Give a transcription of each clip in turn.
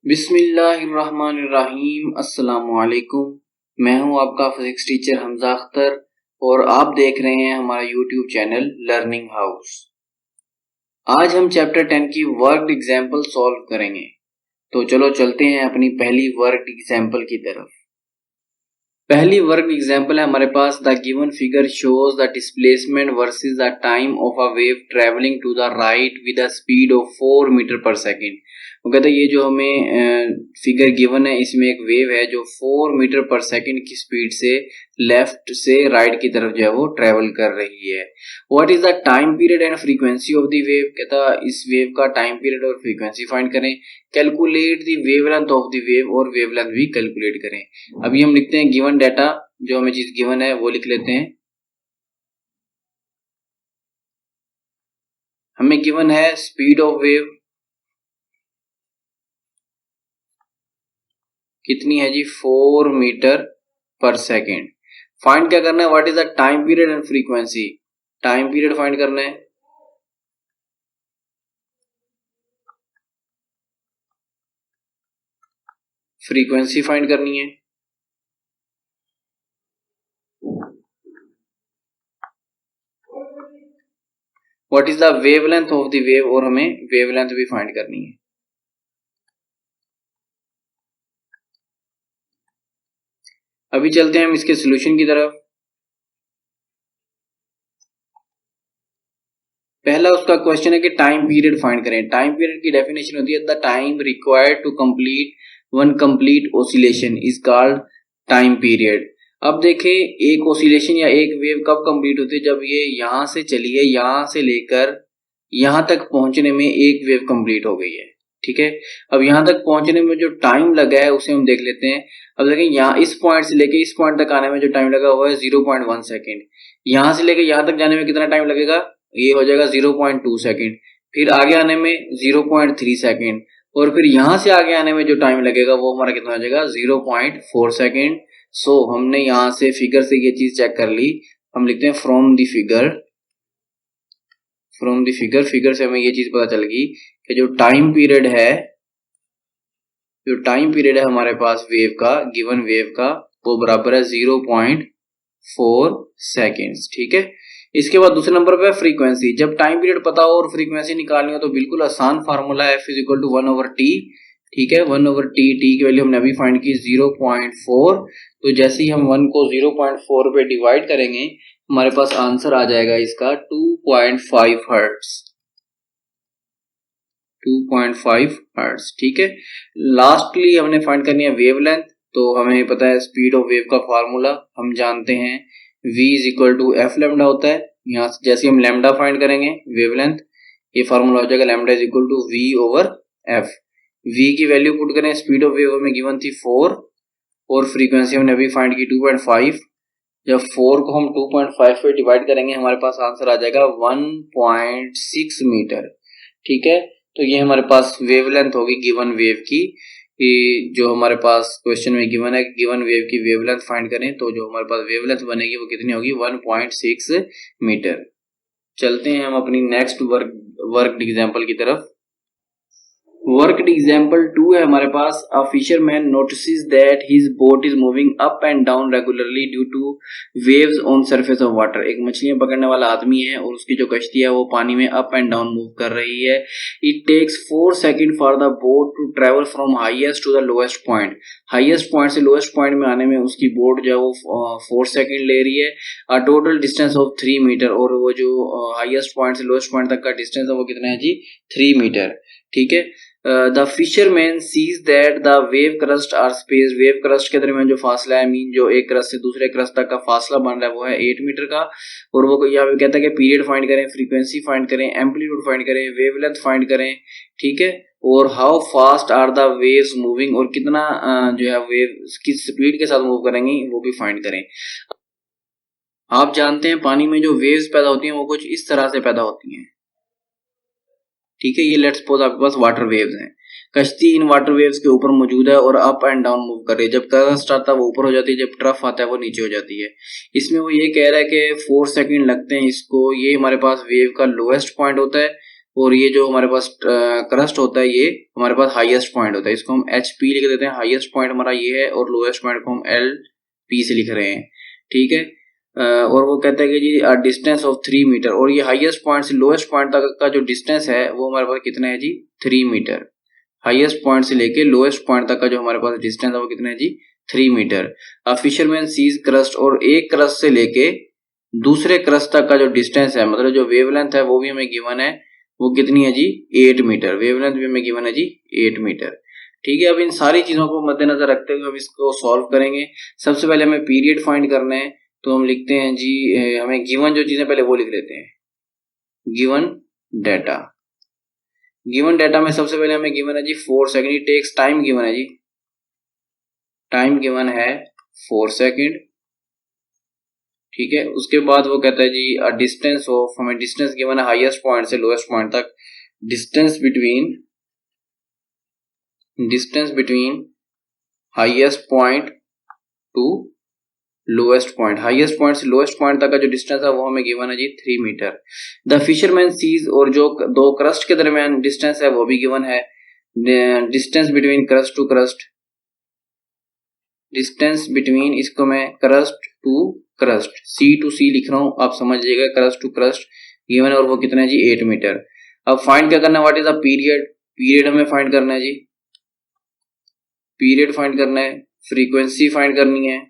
बिस्मिल्लाहिर्रहमानिर्रहीम। अस्सलामुअलैकुम। मैं हूं आपका फिजिक्स टीचर हमजा अख्तर और आप देख रहे हैं हमारा यूट्यूब चैनल लर्निंग हाउस। आज हम चैप्टर 10 की वर्कड एग्जाम्पल सॉल्व करेंगे। तो चलो चलते हैं अपनी पहली वर्कड एग्जाम्पल की तरफ। पहली वर्कड एग्जाम्पल है हमारे पास, the given figure shows the displacement versus the time of a wave travelling to the right with a speed of 4 metre per second. वो कहते हैं ये जो हमें फिगर गिवन है इसमें एक वेव है जो 4 मीटर पर सेकेंड की स्पीड से लेफ्ट से राइट की तरफ जो है वो ट्रेवल कर रही है। What is the time period and frequency of the wave. कहता इस वेव का टाइम पीरियड और फ्रीक्वेंसी फाइंड करें। Calculate the wavelength of the wave और वेवलेंथ भी कैलकुलेट करें। अभी हम लिखते हैं गिवन डाटा, जो हमें चीज गिवन है वो लिख लेते हैं। हमें गिवन है स्पीड ऑफ वेव कितनी है जी, 4 मीटर पर सेकेंड। फाइंड क्या करना है, what is the time period and frequency. Time period find करना है, फ्रीक्वेंसी फाइंड करनी है। What is the wavelength of the wave, और हमें वेवलेंथ भी फाइंड करनी है। अभी चलते हैं हम इसके सॉल्यूशन की तरफ। पहला उसका क्वेश्चन है कि टाइम पीरियड फाइंड करें। टाइम पीरियड की डेफिनेशन होती है the time required to complete one complete oscillation is called time period. अब देखें, एक ऑसिलेशन या एक वेव कब कंप्लीट होती है, जब ये यहां से चली है, यहां से लेकर यहां तक पहुंचने में एक वेव कंप्लीट हो गई है। ठीक है, अब यहां तक पहुंचने में जो टाइम लगा है उसे हम देख लेते हैं। अब देखें, यहाँ इस पॉइंट से लेकर इस पॉइंट तक आने में जो टाइम लगा हुआ है 0.1 सेकेंड। यहां से लेकर यहां तक जाने में कितना टाइम लगेगा, ये हो जाएगा 0.2 सेकेंड। फिर आगे आने में 0.3 सेकेंड, और फिर यहां से आगे आने में जो टाइम लगेगा वो हमारा कितना हो जाएगा 0.4 सेकेंड। सो हमने यहां से फिगर से ये चीज चेक कर ली। हम लिखते हैं फ्रॉम द फिगर, फिगर से हमें ये चीज पता चल गई कि जो टाइम पीरियड है हमारे पास वेव का, गिवन वेव का, वो बराबर है 0.4 सेकेंड्स। ठीक है, इसके बाद दूसरे नंबर पे फ्रीक्वेंसी। जब टाइम पीरियड पता हो और फ्रीक्वेंसी निकालनी हो तो बिल्कुल आसान फार्मूला है, F is equal to 1/t। ठीक है, 1/t, टी की वैल्यू हमने अभी फाइंड की 0.4। तो जैसे ही हम 1 को 0.4 पे डिवाइड करेंगे हमारे पास आंसर आ जाएगा इसका 2.5 हर्ट्ज। 2.5 हर्ट्ज। ठीक है, लास्टली हमने फाइंड करनी है वेवलेंथ। तो हमें पता है स्पीड ऑफ वेव का फार्मूला हम जानते हैं, v is equal to F lambda होता है। यहाँ से जैसे हम लैम्डा फाइंड करेंगे वेवलेंथ, ये फार्मूला हो जाएगा lambda is equal to v over F. v की वैल्यू पुट करें, स्पीड ऑफ वेव हमें गिवन थी 4 और फ्रीक्वेंसी हमने अभी फाइंड की 2.5। जब 4 को हम 2.5 पे डिवाइड करेंगे हमारे पास आंसर आ जाएगा 1.6 मीटर। ठीक है, तो ये हमारे पास वेवलेंथ होगी गिवन वेव की, जो हमारे पास क्वेश्चन में गिवन है। गिवन वेव की वेवलेंथ फाइंड करें तो जो हमारे पास वेवलेंथ बनेगी वो कितनी होगी, 1.6 मीटर। चलते हैं हम अपनी नेक्स्ट वर्क एग्जांपल की तरफ। वर्कड एग्जाम्पल 2 है हमारे पास। A fisherman notices that his boat is moving up and down regularly due to waves on surface of water. एक मछलियां पकड़ने वाला आदमी है और उसकी जो कश्ती है वो पानी में अप एंड डाउन मूव कर रही है। It takes 4 second for the boat to travel from highest to the lowest point. Highest point से लोएस्ट पॉइंट में आने में उसकी बोट जो है वो 4 सेकेंड ले रही है। A total distance of 3 metre, और वो जो हाईएस्ट पॉइंट से लोएस्ट पॉइंट तक का डिस्टेंस है वो कितना है जी, 3 मीटर। ठीक है, the fisherman sees that the wave crest are space. Wave crest के दरमियान जो फासला है, मीन जो एक क्रस्ट से दूसरे क्रस्ट तक का फासला बन रहा है वो है 8 मीटर का। और वो यहाँ पे कहता है कि पीरियड फाइंड करें, फ्रीक्वेंसी फाइंड करें, एम्पलीट्यूड फाइंड करें, वेवलेंथ फाइंड करें। ठीक है, और how fast are the waves moving, और कितना जो है वेव किस स्पीड के साथ मूव करेंगी वो भी फाइंड करें। आप जानते हैं पानी में जो वेव्स पैदा होती हैं वो कुछ इस तरह से पैदा होती हैं। ठीक है, ये लेट्स सपोज आपके पास वाटर वेव्स हैं। कश्ती इन वाटर वेव्स के ऊपर मौजूद है और अप एंड डाउन मूव कर रही है। जब क्रस्ट आता है वो ऊपर हो जाती है, जब ट्रफ आता है वो नीचे हो जाती है। इसमें वो ये कह रहा है कि 4 सेकंड लगते हैं इसको। ये हमारे पास वेव का लोएस्ट पॉइंट होता है और ये जो हमारे पास क्रस्ट होता है ये हमारे पास हाईएस्ट पॉइंट होता है, इसको हम एच पी लिख देते हैं, हाईएस्ट पॉइंट हमारा ये है और लोएस्ट पॉइंट को हम एल पी से लिख रहे हैं, ठीक है। और वो कहता है कि जी डिस्टेंस ऑफ 3 मीटर, और ये हाईएस्ट पॉइंट से लोएस्ट पॉइंट तक का जो डिस्टेंस है वो हमारे पास कितना है जी 3 मीटर। हाईएस्ट पॉइंट से लेके लोएस्ट पॉइंट तक का जो हमारे पास डिस्टेंस है वो कितना है जी 3 मीटर। फिशरमैन सीज क्रस्ट, और एक क्रस्ट से लेके दूसरे क्रस्ट तक का जो डिस्टेंस है, मतलब जो वेवलेंथ है वो भी हमें गिवन है, वो कितनी है जी 8 मीटर। वेवलेंथ भी हमें गिवन है जी 8 मीटर, ठीक है। अब इन सारी चीजों को मद्देनजर रखते हुए हम इसको सॉल्व करेंगे। सबसे पहले हमें पीरियड फाइंड करना है, तो हम लिखते हैं जी हमें गिवन जो चीजें पहले वो लिख लेते हैं, गिवन डाटा। गिवन डाटा में सबसे पहले हमें गिवन है जी 4 सेकंड, ये टेक्स टाइम गिवन है जी, टाइम गिवन है 4 सेकंड, ठीक है। उसके बाद वो कहता है जी डिस्टेंस ऑफ, हमें डिस्टेंस गिवन है हाईएस्ट पॉइंट से लोएस्ट पॉइंट तक, distance between highest point two lowest point, highest point से लोएस्ट पॉइंट तक का जो डिस्टेंस है वो हमें गिवन है जी 3 मीटर। द फिशरमैन सीज, और जो दो क्रस्ट के दरमियान डिस्टेंस है वो भी गिवन है, distance between crest to crest, distance between, इसको मैं crest to crest C to C लिख रहा हूं, आप समझ लीजिएगा, क्रस्ट टू क्रस्ट गिवन है और वो कितना है जी 8 मीटर। अब फाइंड क्या करना है, what is the period, period हमें फाइंड करना है जी, पीरियड फाइंड करना है, फ्रीक्वेंसी फाइंड करनी है,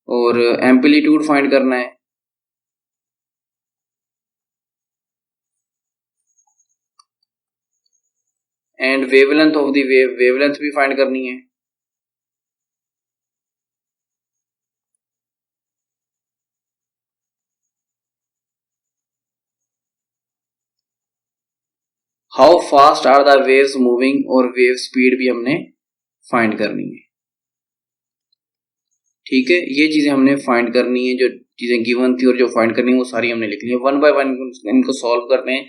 और एम्पलीट्यूड फाइंड करना है, and wavelength of the wave, wavelength भी फाइंड करनी है। How fast are the waves moving, और वेव स्पीड भी हमने फाइंड करनी है, ठीक है। ये चीजें हमने फाइंड करनी है, जो चीजें गिवन थी और जो फाइंड करनी है वो सारी हमने लिखनी है। वन बाय वन इनको सॉल्व करते हैं।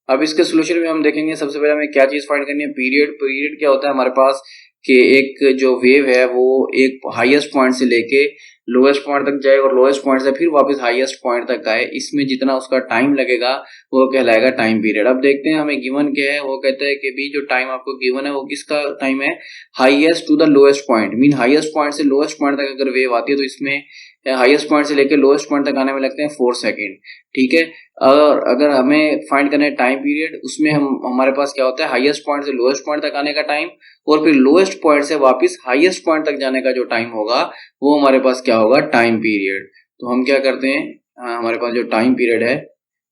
अब इसके सोल्यूशन में हम देखेंगे, सबसे पहले हमें क्या चीज फाइंड करनी है, पीरियड। पीरियड क्या होता है हमारे पास कि एक जो वेव है वो एक हाईएस्ट पॉइंट से लेके लोएस्ट पॉइंट तक जाए और लोएस्ट पॉइंट से फिर वापस हाईएस्ट पॉइंट तक आए, इसमें जितना उसका टाइम लगेगा वो कहलाएगा टाइम पीरियड। अब देखते हैं हमें गिवन क्या है, वो कहता है कि भी जो टाइम आपको गिवन है वो किसका टाइम है, highest to the lowest point, mean highest point से लोएस्ट पॉइंट तक अगर वेव आती है तो इसमें हाईएस्ट पॉइंट से लेकर लोएस्ट पॉइंट तक आने में लगते हैं 4 सेकेंड, ठीक है। और अगर हमें फाइंड करना है टाइम पीरियड, उसमें हमारे पास क्या होता है, हाईएस्ट पॉइंट से लोएस्ट पॉइंट तक आने का टाइम और फिर लोएस्ट पॉइंट से वापस हाईएस्ट पॉइंट तक जाने का जो टाइम होगा वो हमारे पास क्या होगा, टाइम पीरियड। तो हम क्या करते हैं, हमारे पास जो टाइम पीरियड है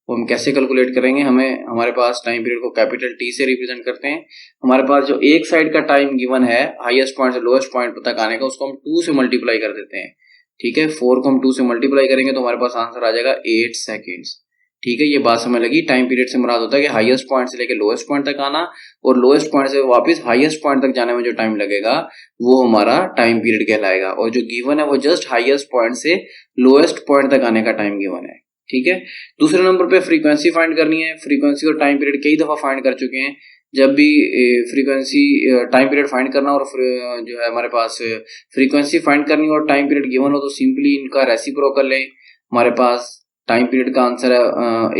वो हम कैसे कैलकुलेट करेंगे, हमें हमारे पास टाइम पीरियड को कैपिटल टी से रिप्रेजेंट करते हैं। हमारे पास जो एक साइड का टाइम गिवन है हाईएस्ट पॉइंट से लोएस्ट पॉइंट तक आने का, उसको हम 2 से मल्टीप्लाई कर देते हैं, ठीक है। 4 को हम 2 से मल्टीप्लाई करेंगे तो हमारे पास आंसर आ जाएगा 8 सेकेंड्स, ठीक है। ये बात समझ लगी। टाइम पीरियड से मुराद होता है कि हाईएस्ट पॉइंट से लेकर लोएस्ट पॉइंट तक आना और लोएस्ट पॉइंट से वापस हाईएस्ट पॉइंट तक जाने में जो टाइम लगेगा वो हमारा टाइम पीरियड कहलाएगा, और जो गिवन है वो जस्ट हाईएस्ट पॉइंट से लोएस्ट पॉइंट तक आने का टाइम गिवन है, ठीक है। दूसरे नंबर पे फ्रीक्वेंसी फाइंड करनी है। फ्रीक्वेंसी और टाइम पीरियड कई दफा फाइंड कर चुके हैं। जब भी फ्रीक्वेंसी टाइम पीरियड फाइंड करना और जो है हमारे पास फ्रीक्वेंसी फाइंड करनी और टाइम पीरियड गिवन हो तो सिंपली इनका रेसिप्रोकल लें। हमारे पास टाइम पीरियड का आंसर है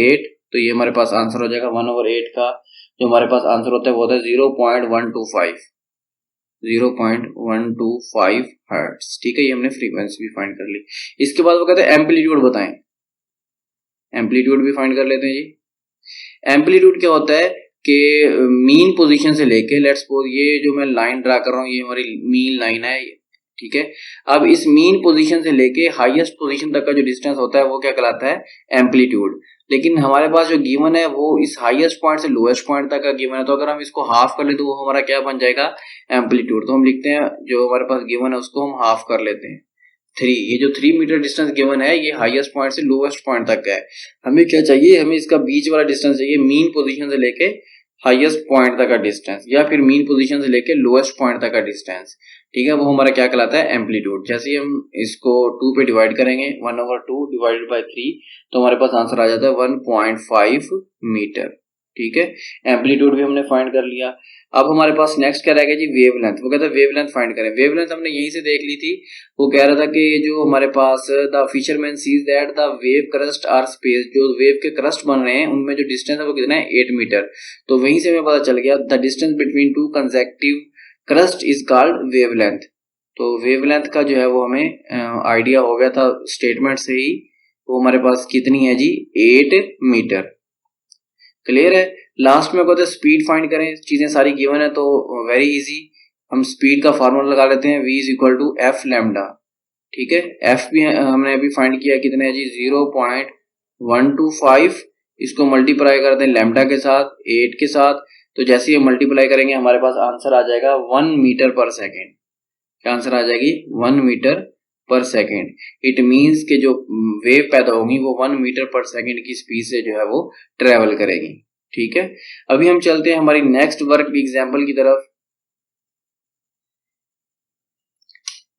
8, तो ये हमारे पास आंसर हो जाएगा 1/8 का जो हमारे पास आंसर होता है वो होता है 0.125 हर्ट्ज, ठीक है। ये हमने फ्रीक्वेंसी भी फाइंड कर ली। इसके बाद वो कहते हैं एम्पलीट्यूड बताएं, एम्पलीट्यूड भी फाइंड कर लेते हैं जी। एम्पलीट्यूड क्या होता है कि मीन पोजीशन से लेके, लेट्स सपोज ये जो मैं लाइन ड्रा कर रहा हूँ ये हमारी मीन लाइन है, ठीक है। अब इस मीन पोजीशन से लेके हाईएस्ट पोजीशन तक का जो डिस्टेंस होता है वो क्या कहलाता है, एम्पलीट्यूड। लेकिन हमारे पास जो गिवन है वो इस हाईएस्ट पॉइंट से लोएस्ट पॉइंट तक का गिवन है, तो अगर हम इसको हाफ कर ले तो वो हमारा क्या बन जाएगा, एम्पलीट्यूड। तो हम लिखते हैं जो हमारे पास गिवन है उसको हम हाफ कर लेते हैं 3। ये जो 3 मीटर डिस्टेंस गिवन है ये हाईएस्ट पॉइंट से लोएस्ट पॉइंट तक का है। हमें क्या चाहिए, हमें इसका बीच वाला डिस्टेंस चाहिए, मीन पोजीशन से लेके हाईएस्ट पॉइंट तक का डिस्टेंस या फिर मीन पोजीशन से लेके लोएस्ट पॉइंट तक का डिस्टेंस, ठीक है। वो हमारा क्या कहलाता है, एम्पलीट्यूड। जैसे ही हम इसको 2 पे डिवाइड करेंगे 1/2 डिवाइडेड बाय 3 तो हमारे पास आंसर आ जाता है 1.5 मीटर, ठीक है, एम्पलीट्यूड भी हमने फाइंड कर लिया। अब हमारे पास नेक्स्ट क्या रह गया जी, वेवलेंथ। वो कहता है वेवलेंथ फाइंड करें। वेवलेंथ हमने यहीं से देख ली थी। वो कह रहा था कि जो हमारे पास the fisherman sees that the wave crest are space, जो वेव के क्रस्ट बन रहे हैं उनमें जो डिस्टेंस है वो कितना है, 8 मीटर। तो वहीं से हमें पता चल गया the distance between two consecutive crust is called wavelength. तो वेवलेंथ का जो है वो हमें आइडिया हो गया था स्टेटमेंट से ही। वो हमारे पास कितनी है जी, 8 मीटर। क्लियर है। लास्ट में कहते हैं स्पीड फाइंड करें। चीजें सारी गिवन है तो वेरी इजी, हम स्पीड का फार्मूला लगा लेते हैं, v is equal to F lambda. ठीक है, एफ भी हमने अभी फाइंड किया, कितने है जी, 0.125। इसको मल्टीप्लाई करते हैं लैम्डा के साथ, 8 के साथ। तो जैसे ही मल्टीप्लाई करेंगे हमारे पास आंसर आ जाएगा 1 मीटर पर सेकेंड। क्या आंसर आ जाएगी, 1 metre per second. It means कि जो वेव पैदा होगी वो 1 मीटर पर सेकेंड की स्पीड से जो है वो ट्रेवल करेगी। ठीक है, अभी हम चलते हैं हमारी नेक्स्ट वर्क एग्जाम्पल की तरफ।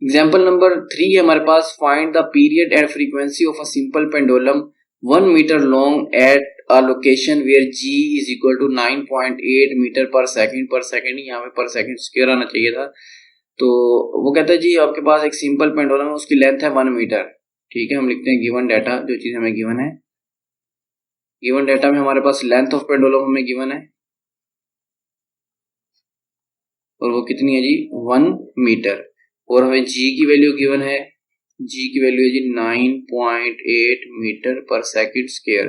एग्जाम्पल नंबर 3 है हमारे पास, find the period and frequency of a simple pendulum 1 metre long at a location where g is equal to 9.8 metre per second, यहाँ पे पर सेकेंड स्क्वायर आना चाहिए था। तो वो कहता है जी आपके पास एक सिंपल पेंडुलम है, उसकी लेंथ है 1 मीटर। ठीक है, हम लिखते हैं गिवन डाटा, जो चीज हमें गिवन है। गिवन डाटा में हमारे पास लेंथ ऑफ पेंडुलम हमें गिवन है और वो कितनी है जी, 1 मीटर। और हमें g की वैल्यू गिवन है, g की वैल्यू है जी 9.8 मीटर पर सेकंड स्क्वायर।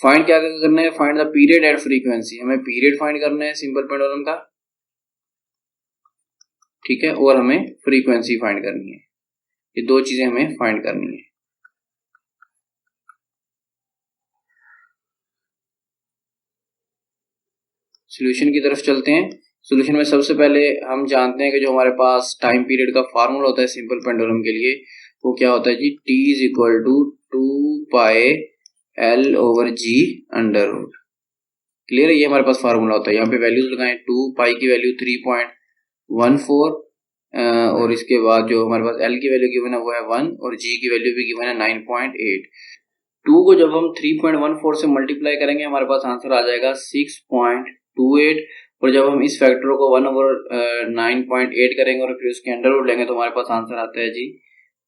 फाइंड क्या करना है, find the period and frequency. हमें पीरियड फाइंड करना है सिंपल पेंडुलम का, ठीक है, और हमें फ्रीक्वेंसी फाइंड करनी है। ये दो चीजें हमें फाइंड करनी है। सॉल्यूशन की तरफ चलते हैं। सॉल्यूशन में सबसे पहले हम जानते हैं कि जो हमारे पास टाइम पीरियड का फार्मूला होता है सिंपल पेंडुलम के लिए, वो क्या होता है जी, t is equal to 2 pi L over G under root. Clear है, ये हमारे पास फार्मूला होता है। यहाँ पे वैल्यूज लगाएं, 2 पाई की वैल्यू 3.14 और इसके बाद जो हमारे पास एल की वैल्यू गिवन है वो है 1 और जी की वैल्यू भी गिवन है 9.8। 2 को जब हम 3.14 से मल्टीप्लाई करेंगे हमारे पास आंसर आ जाएगा 6.28। और जब हम इस फैक्टर को 1 ओवर 9.8 करेंगे और फिर उसके अंडर रूट लेंगे तो हमारे पास आंसर आता है जी,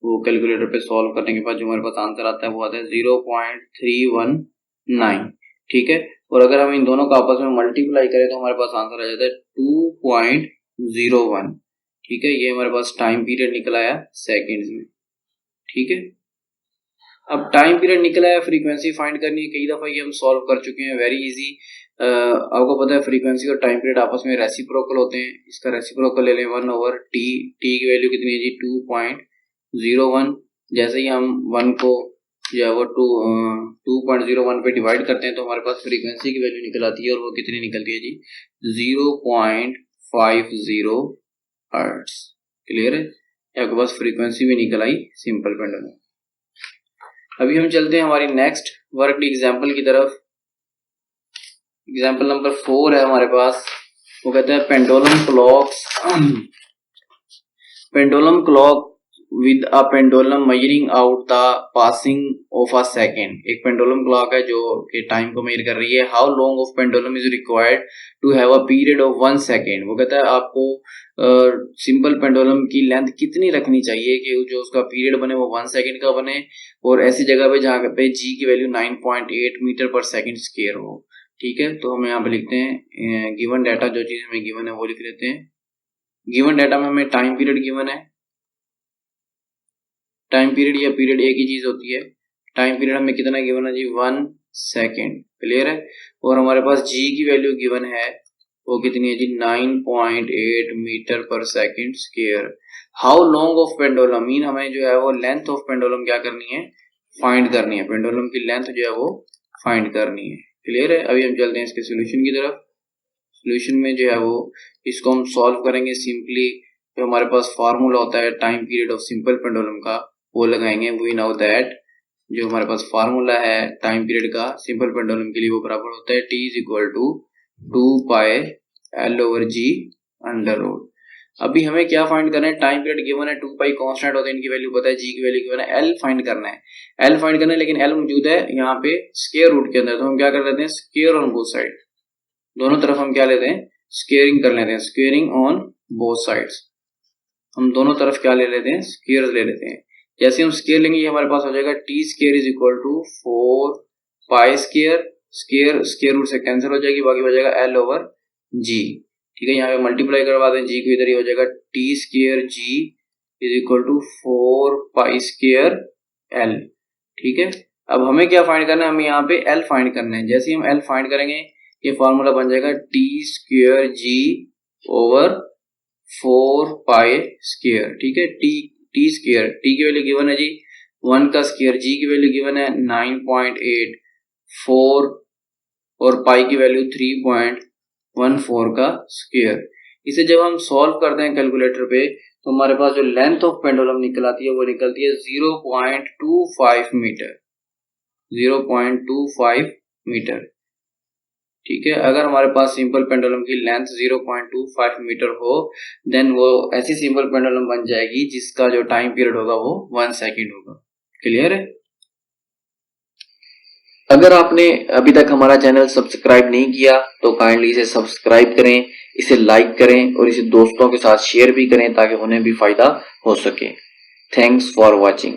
वो कैलकुलेटर पे सॉल्व करने के बाद जो हमारे पास आंसर आता है वो आता है 0.319। ठीक है, और अगर हम इन दोनों का आपस में मल्टीप्लाई करें तो हमारे पास आंसर आ जाता है 2.01। ठीक है, ये हमारे पास टाइम पीरियड निकल आया सेकेंड्स में। ठीक है, अब टाइम पीरियड निकला है, फ्रीक्वेंसी फाइंड करनी है। कई दफा ये हम सॉल्व कर चुके हैं, वेरी इजी। आपको पता है फ्रीक्वेंसी और टाइम पीरियड आपस में रेसिप्रोकल होते हैं। इसका रेसिप्रोकल ले लें 1 ओवर टी। टी की वैल्यू कितनी है जी, 2.01। जैसे ही हम 1 को जो है वो 2.01 पे डिवाइड करते हैं तो हमारे पास फ्रीक्वेंसी की वैल्यू निकल आती है और वो कितनी निकलती है जी, 0.50 हर्ट्ज। क्लियर है, आपके पास फ्रीक्वेंसी भी निकल आई सिंपल पेंडुलम। अभी हम चलते हैं हमारी नेक्स्ट वर्क एग्जाम्पल की तरफ। एग्जाम्पल नंबर 4 है हमारे पास। वो कहते हैं pendulum clock with a pendulum measuring out the passing of a second. एक पेंडुलम क्लॉक है जो कि टाइम को मेजर कर रही है। How long of pendulum is required to have a period of 1 second. वो कहता है आपको सिंपल पेंडुलम की लेंथ कितनी रखनी चाहिए कि जो उसका पीरियड बने वो 1 सेकेंड का बने, और ऐसी जगह पे जहाँ पे जी की value 9.8 metre per second square हो। ठीक है, तो हम यहाँ पे लिखते हैं गिवन डाटा, जो चीज हमें गिवन है वो लिख लेते हैं। गिवन डाटा में हमें टाइम पीरियड गिवन है। टाइम पीरियड या पीरियड एक ही चीज होती है। टाइम पीरियड हमें कितना गिवन है जी, 1 सेकेंड। क्लियर है, और हमारे पास जी की वैल्यू गिवन है वो कितनी है जी, 9.8 metre per second square. How long of pendulum mean हमें जो है वो लेंथ ऑफ पेंडुलम क्या करनी है, फाइंड करनी है। पेंडुलम की लेंथ जो है वो फाइंड करनी है। क्लियर है, अभी हम चलते हैं इसके सोल्यूशन की तरफ। सोल्यूशन में जो है वो इसको हम सॉल्व करेंगे सिंपली। जो हमारे पास फार्मूला होता है time period of simple pendulum का वो लगाएंगे। वी नो दैट जो हमारे पास फार्मूला है टाइम पीरियड का सिंपल पेंडुलम के लिए वो बराबर होता है t is equal to 2 pi L over G under root. अभी हमें क्या फाइंड करना है, टाइम पीरियड गिवन है, 2 पाई कांस्टेंट होता है, इनकी वैल्यू पता है, जी की वैल्यू गिवन है, एल फाइंड करना है। एल फाइंड करना है लेकिन एल मौजूद है यहाँ पे स्क्वायर रूट के अंदर, तो हम क्या कर लेते हैं, स्क्वायर ऑन बोथ साइड। दोनों तरफ हम क्या लेते हैं, स्क्वेयरिंग कर लेते हैं, स्क्वेयरिंग ऑन बोथ साइड्स। हम दोनों तरफ क्या ले लेते हैं, स्क्वेयर ले लेते हैं। जैसे हम स्क्वेयर लेंगे हमारे पास हो जाएगा T square is equal to 4 pi square, square square root से कैंसिल हो जाएगी, बाकी हो जाएगा एल ओवर जी। ठीक है, यहाँ पे मल्टीप्लाई करवा दें जी को, इधर ही हो जाएगा T square G is equal to 4 pi square L. ठीक है, अब हमें क्या फाइंड करना है, हमें यहाँ पे एल फाइंड करना है। जैसे ही हम एल फाइंड करेंगे ये फॉर्मूला बन जाएगा टी स्क्वेयर जी ओवर 4 पाई स्क्वेयर। ठीक है, टी स्क्वेयर, टी की वैल्यू गिवन है जी 1 का स्क्वेयर, जी की वैल्यू गिवन है 9.84 और पाई की वैल्यू 3.14 का स्क्वेयर। इसे जब हम सॉल्व करते हैं कैलकुलेटर पे तो हमारे पास जो लेंथ ऑफ पेंडुलम निकल आती है वो निकलती है 0.25 मीटर, 0.25 मीटर। ठीक है, अगर हमारे पास सिंपल पेंडुलम की लेंथ 0.25 मीटर हो देन वो ऐसी सिंपल पेंडुलम बन जाएगी जिसका जो टाइम पीरियड होगा वो 1 सेकंड होगा। क्लियर है? अगर आपने अभी तक हमारा चैनल सब्सक्राइब नहीं किया तो काइंडली इसे सब्सक्राइब करें, इसे लाइक करें और इसे दोस्तों के साथ शेयर भी करें ताकि उन्हें भी फायदा हो सके। Thanks for watching.